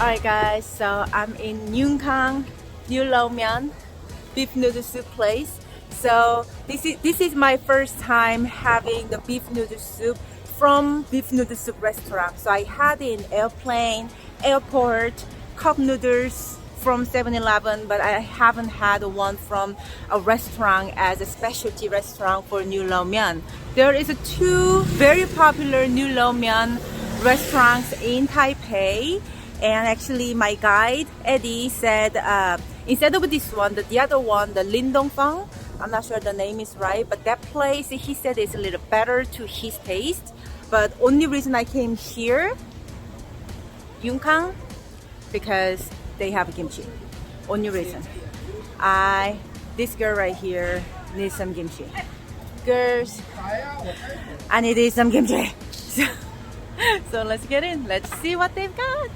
Alright guys, so I'm in Yongkang Noodle麺beef noodle soup place. So this is my first time having the beef noodle soup from beef noodle soup restaurant. So I had it in airplane, airport, cup noodles from 7-Eleven, but I haven't had one from a restaurant as a specialty restaurant for noodle麺. There is two very popular noodle麺restaurants in Taipei. And actually my guide, Eddie, said instead of this one, the other one, the Lindongfang, I'm not sure the name is right, but that place, he said it's a little better to his taste. But only reason I came here, Yongkang, because they have kimchi. Only reason. This girl right here needs some kimchi. Girls, I need some kimchi. So let's get in. Let's see what they've got.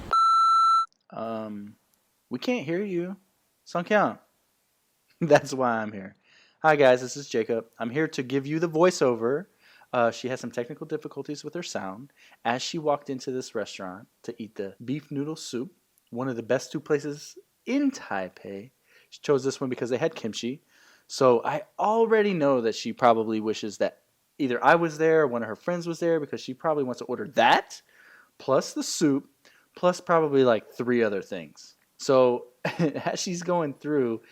We can't hear you. Seonkyoung. That's why I'm here. Hi guys, this is Jacob. I'm here to give you the voiceover. She had some technical difficulties with her sound as she walked into this restaurant to eat the beef noodle soup, one of the best two places in Taipei. She chose this one because they had kimchi. So I already know that she probably wishes that either I was there or one of her friends was there, because she probably wants to order that plus the soup plus probably like 3 other things. So as she's going through,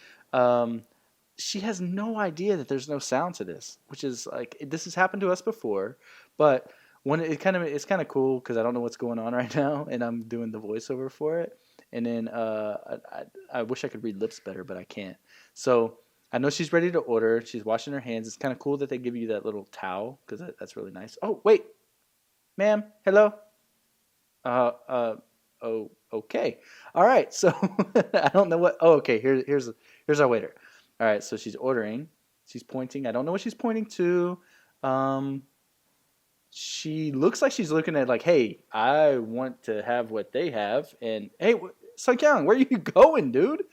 she has no idea that there's no sound to this, which is like, this has happened to us before, but when it's kind of cool because I don't know what's going on right now and I'm doing the voiceover for it. And then I wish I could read lips better, but I can't. So I know she's ready to order. She's washing her hands. It's kind of cool that they give you that little towel, because that's really nice. Oh, wait. Ma'am, hello? Oh, okay. All right. So I don't know what. Oh, okay. Here's our waiter. All right. So she's ordering. She's pointing. I don't know what she's pointing to. She looks like she's looking at like, hey, I want to have what they have. And hey, Seonkyoung, where are you going, dude?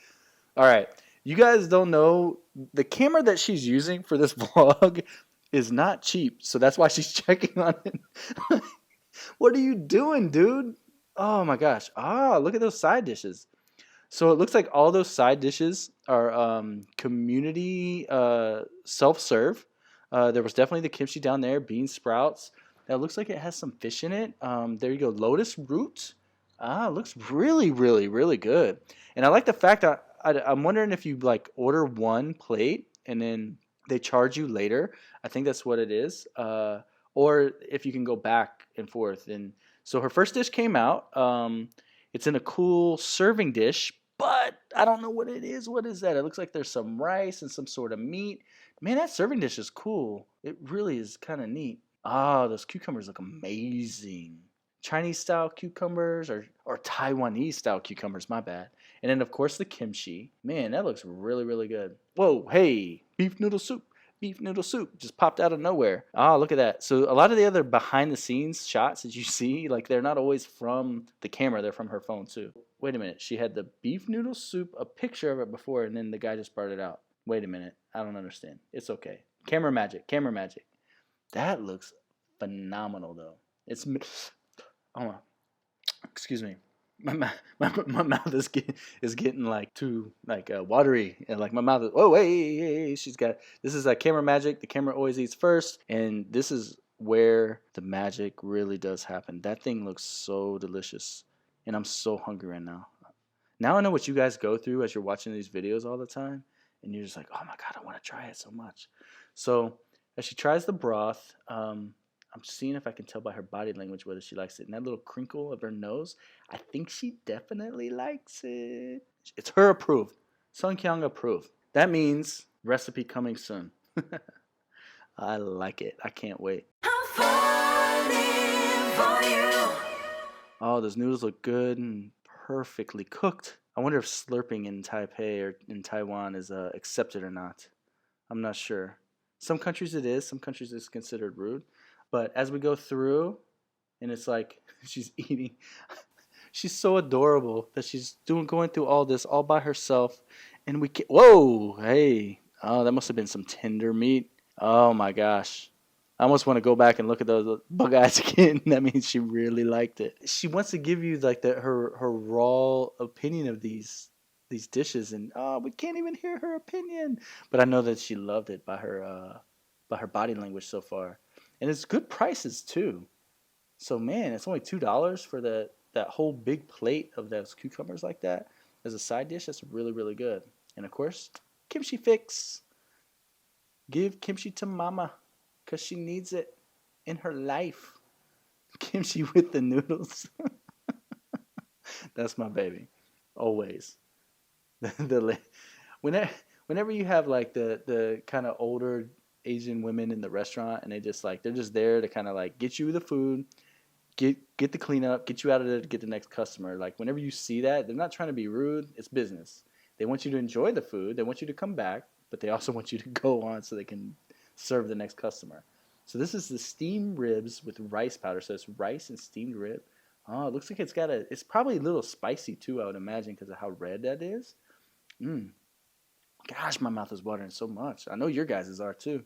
All right. You guys don't know, the camera that she's using for this vlog is not cheap. So that's why she's checking on it. What are you doing, dude? Oh my gosh. Look at those side dishes. So it looks like all those side dishes are community self-serve. There was definitely the kimchi down there, bean sprouts. That looks like it has some fish in it. There you go, lotus root. Looks really, really, really good. And I like the fact that I'm wondering if you like order one plate and then they charge you later. I think that's what it is. Or if you can go back and forth. And so her first dish came out. It's in a cool serving dish, but I don't know what it is. What is that? It looks like there's some rice and some sort of meat. Man, that serving dish is cool. It really is kind of neat. Those cucumbers look amazing. Chinese style cucumbers or Taiwanese style cucumbers, my bad. And then of course the kimchi. Man, that looks really, really good. Whoa, hey, beef noodle soup. Beef noodle soup just popped out of nowhere. Look at that. So a lot of the other behind the scenes shots that you see, like they're not always from the camera, they're from her phone too. Wait a minute, she had the beef noodle soup, a picture of it before, and then the guy just brought it out. Wait a minute, I don't understand. It's okay. Camera magic, camera magic. That looks phenomenal though. It's, excuse me. My mouth is getting like too like watery, and like my mouth is, oh hey, she's got, this is camera magic. The camera always eats first, and this is where the magic really does happen. That thing looks so delicious, and I'm so hungry right now. Now I know what you guys go through as you're watching these videos all the time, and you're just like, oh my god, I want to try it so much. So as she tries the broth, I'm seeing if I can tell by her body language whether she likes it. And that little crinkle of her nose, I think she definitely likes it. It's her approved. Seonkyoung approved. That means recipe coming soon. I like it. I can't wait. Oh, those noodles look good and perfectly cooked. I wonder if slurping in Taipei or in Taiwan is accepted or not. I'm not sure. Some countries it is. Some countries it's considered rude. But as we go through, and it's like she's eating, she's so adorable that she's going through all this all by herself, and we can't, whoa, hey, that must have been some tender meat. Oh my gosh, I almost want to go back and look at those bug eyes again. That means she really liked it. She wants to give you like her raw opinion of these dishes, and we can't even hear her opinion. But I know that she loved it by her body language so far, and it's good prices too. So man, it's only $2 for that whole big plate of those cucumbers like that as a side dish. That's really good. And of course, kimchi fix. Give kimchi to mama, because she needs it in her life. Kimchi with the noodles. That's my baby. Always. Whenever you have like the kind of older Asian women in the restaurant, and they're just there to kind of like get you the food, get the cleanup, get you out of there to get the next customer. Like whenever you see that, they're not trying to be rude. It's business. They want you to enjoy the food. They want you to come back, but they also want you to go on so they can serve the next customer. So this is the steamed ribs with rice powder. So it's rice and steamed rib. Oh, it looks like it's probably a little spicy too, I would imagine, because of how red that is. Gosh, my mouth is watering so much. I know your guys' are too.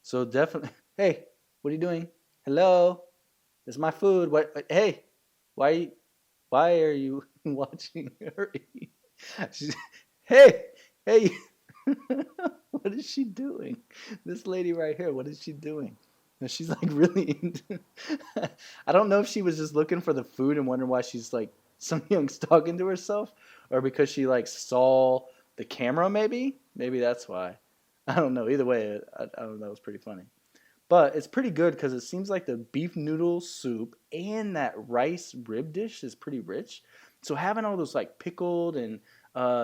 So definitely. Hey, what are you doing? Hello, it's my food. What? Hey, why are you watching her eat? Hey. What is she doing? This lady right here, what is she doing? And she's like really into I don't know if she was just looking for the food and wondering why she's like Seonkyoung's talking to herself, or because she like saw the camera maybe. Maybe that's why. I don't know. Either way, I don't know. It was pretty funny. But it's pretty good because it seems like the beef noodle soup and that rice rib dish is pretty rich. So having all those like pickled and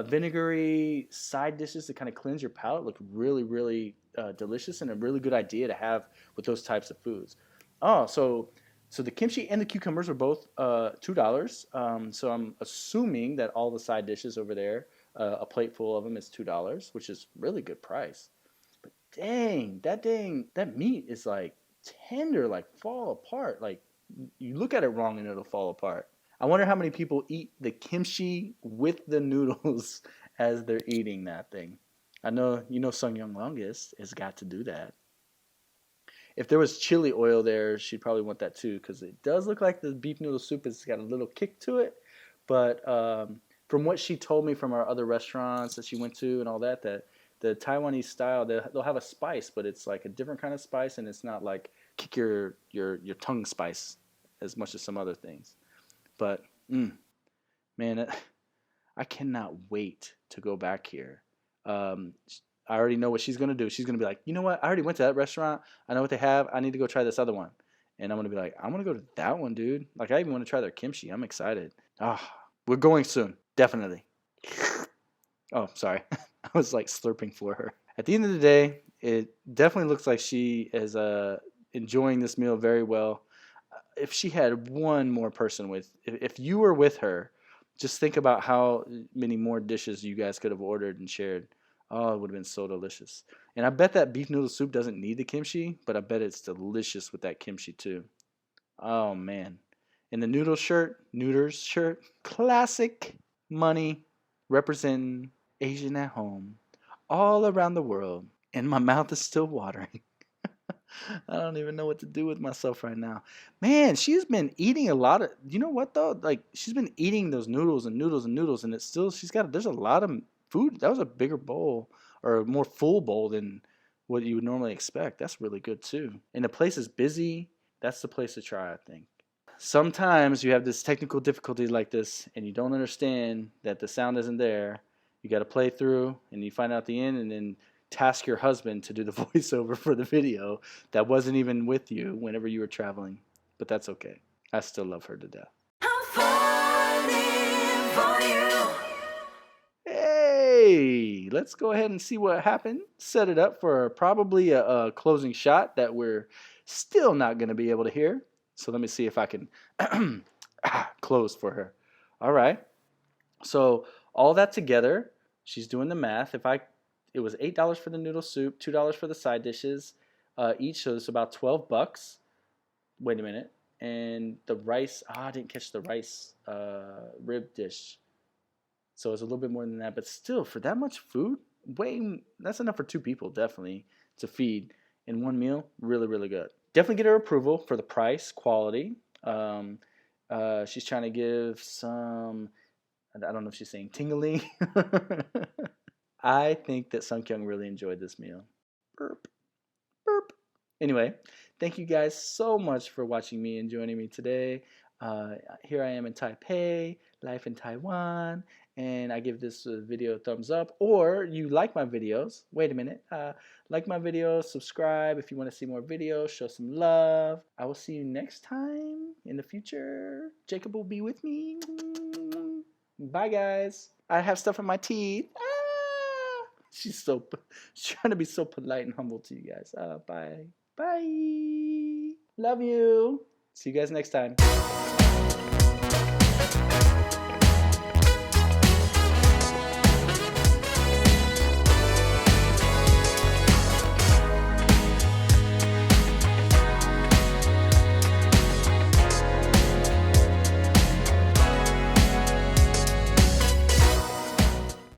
vinegary side dishes to kind of cleanse your palate look really delicious, and a really good idea to have with those types of foods. Oh, so the kimchi and the cucumbers are both $2. So I'm assuming that all the side dishes over there, a plate full of them is $2, which is really good price. But that meat is like tender, like fall apart. Like you look at it wrong and it'll fall apart. I wonder how many people eat the kimchi with the noodles as they're eating that thing. I know Seonkyoung longest has got to do that. If there was chili oil there, she'd probably want that too, because it does look like the beef noodle soup has got a little kick to it. But from what she told me from our other restaurants that she went to and all that, that the Taiwanese style, they'll have a spice, but it's like a different kind of spice, and it's not like kick your tongue spice as much as some other things. But man, I cannot wait to go back here. I already know what she's gonna do. She's gonna be like, you know what? I already went to that restaurant. I know what they have. I need to go try this other one. And I'm gonna be like, I'm gonna go to that one, dude. Like, I even want to try their kimchi. I'm excited. We're going soon, definitely. Oh, sorry. I was like slurping for her. At the end of the day, it definitely looks like she is enjoying this meal very well. If she had one more person if you were with her, just think about how many more dishes you guys could have ordered and shared. Oh, it would have been so delicious. And I bet that beef noodle soup doesn't need the kimchi, but I bet it's delicious with that kimchi too. Oh man. And the noodles shirt, classic money, representing Asian at home, all around the world. And my mouth is still watering. I don't even know what to do with myself right now. Man, she's been eating a lot of, you know what though? Like, she's been eating those noodles, and it's still, there's a lot of food. That was a bigger bowl, or a more full bowl than what you would normally expect. That's really good too. And the place is busy. That's the place to try, I think. Sometimes you have this technical difficulty like this, and you don't understand that the sound isn't there. You got to play through, and you find out the end, and then task your husband to do the voiceover for the video that wasn't even with you whenever you were traveling. But that's okay. I still love her to death. Hey, let's go ahead and see what happened. Set it up for probably a closing shot that we're still not going to be able to hear. So let me see if I can close for her. All right. So all that together, she's doing the math. It was $8 for the noodle soup, $2 for the side dishes each, so it's about $12. Wait a minute. And the rice, I didn't catch the rice rib dish. So it's a little bit more than that, but still, for that much food, that's enough for two people, definitely, to feed. in one meal. Really, really good. Definitely get her approval for the price, quality. She's trying to give some, I don't know if she's saying tingling. I think that Seonkyoung really enjoyed this meal. Burp, burp. Anyway, thank you guys so much for watching me and joining me today. Here I am in Taipei, life in Taiwan, and I give this video a thumbs up. Or you like my videos, wait a minute, like my videos, subscribe if you want to see more videos, show some love. I will see you next time in the future. Jacob will be with me. Bye guys. I have stuff in my teeth. She's trying to be so polite and humble to you guys. Bye. Bye. Love you. See you guys next time.